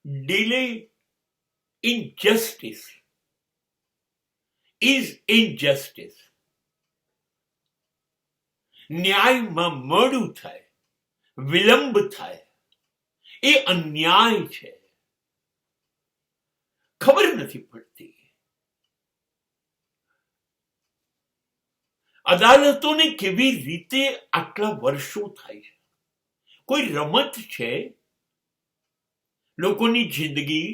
delay in justice is injustice. ન્યાયમાં મોડું થાય, વિલંબ થાય, એ અન્યાય છે. ખબર નથી પડતી. અદાલતોને કેવી રીતે આટલા વર્ષો થાય છે? કોઈ રમત છે? લોકોની જિંદગી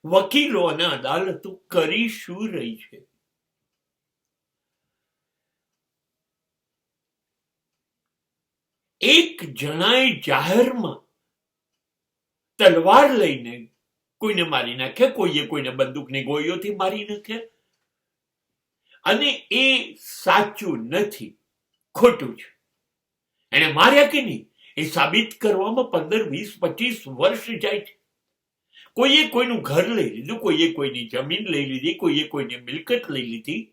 વકીલો અને અદાલતો કરી શું રહી છે? એક જણાએ જાહેરમાં તલવાર લઈને કોઈને મારી નાખ્યા, કોઈએ કોઈને બંદૂકની ગોળીઓથી મારી નાખ્યા, અને એ સાચું નથી, ખોટું છે. એને માર્યા કે નહીં એ સાબિત કરવામાં 15, 20, 25 વર્ષ જાય છે. કોઈએ કોઈનું ઘર લઈ લીધું, કોઈએ કોઈની જમીન લઈ લીધી, કોઈએ કોઈની મિલકત લઈ લીધી,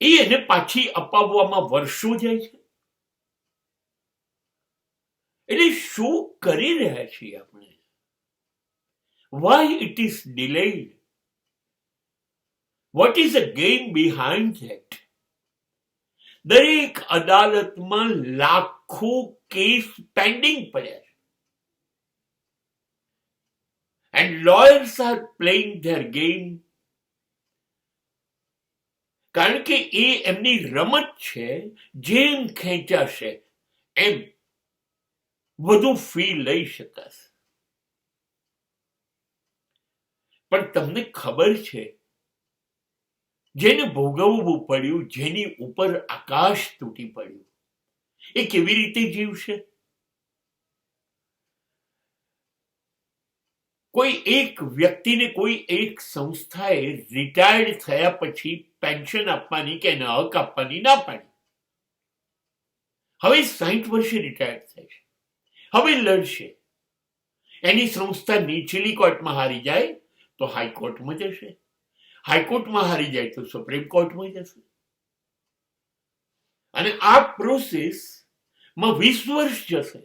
એને પાછી અપાવવામાં વર્ષો જાય છે. એટલે શું કરી રહ્યા છીએ આપણે? Why it is delayed? What is the game behind that? દરેક અદાલતમાં લાખો કેસ પેન્ડિંગ પડ્યા છે. And lawyers are playing their game. કારણ કે એ એમની રમત છે. જેમ ખેંચાશે એમ વધુ ફી લઈ શકાશે. પણ તમને ખબર છે, જેને ભોગવવું પડ્યું, જેની ઉપર આકાશ તૂટી પડ્યું, એ કેવી રીતે જીવશે? કોઈ એક વ્યક્તિને કોઈ એક સંસ્થાએ રિટાયર્ડ થયા પછી પેન્શન આપવાની કે એને હક આપવાની ના પાડી. હવે 60 વર્ષે રિટાયર્ડ થાય છે. હવે લડશે. એની સંસ્થા નીચલી કોર્ટમાં હારી જાય તો હાઈકોર્ટમાં જશે. હાઈકોર્ટમાં હારી જાય તો સુપ્રીમ કોર્ટમાં જશે. અને આ પ્રોસેસમાં 20 વર્ષ જશે.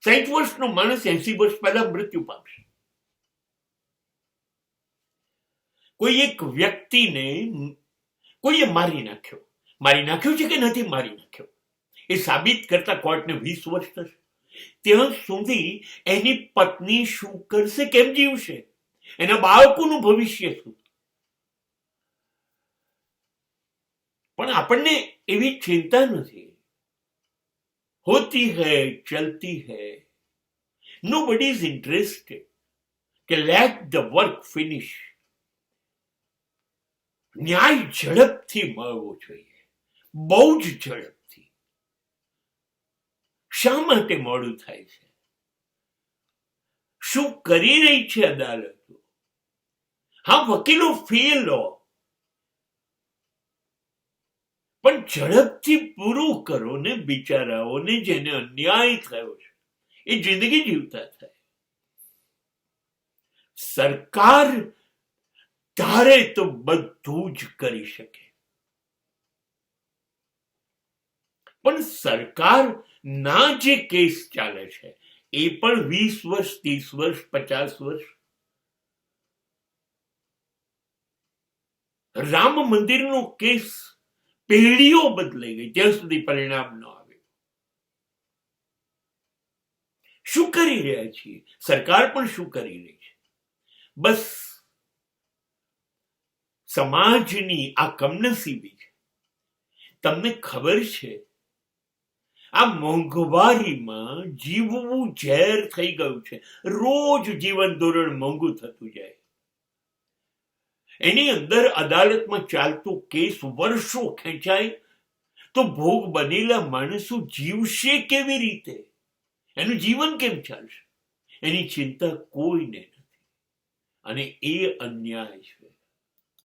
60 વર્ષનો માણસ 80 વર્ષ પહેલા મૃત્યુ પામશે. કોઈ એક વ્યક્તિને કોઈએ મારી નાખ્યો છે કે નથી મારી નાખ્યો એ સાબિત કરતા કોર્ટને 20 વર્ષ થશે. ત્યાં સુધી એની પત્ની શું કરશે, કેમ જીવશે, એના બાળકોનું ભવિષ્ય શું? પણ આપણને એવી ચિંતા નથી. હોતી હૈ, ચલતી હૈ. Nobody is interested. કે let the work finish. ન્યાય ઝડપથી મળવો જોઈએ, બહુ જ ઝડપથી. શા માટે મોડું થાય છે? શું કરી રહી છે અદાલતો? હા, વકીલો ફી લો, પણ ઝડપથી પૂરું કરો ને બિચારાઓને જેને અન્યાય થયો છે એ જિંદગી જીવતા થાય. સરકાર ધારે તો બધું જ કરી શકે, પણ સરકાર ના જે કેસ ચાલે છે એ પણ 20 વર્ષ, 30 વર્ષ, 50 વર્ષ. રામ મંદિરનો કેસ પેઢીઓ બદલાઈ ગઈ ત્યાં સુધી પરિણામ ન આવે. શું કરી રહ્યા છીએ? સરકાર પણ શું કરી રહી છે? બસ સમાજની આ કમનસીબી છે. તમને ખબર છે, આ મોંઘવારીમાં જીવવું ઝેર થઈ ગયું છે. રોજ જીવન ધોરણ મોંઘું થતું જાય. એની અંદર અદાલતમાં ચાલતો કેસ વર્ષો ખેંચાય તો ભોગ બનેલા માણસો જીવશે કેવી રીતે? એનું જીવન કેમ ચાલશે? એની ચિંતા કોઈને નથી. અને એ અન્યાય છે.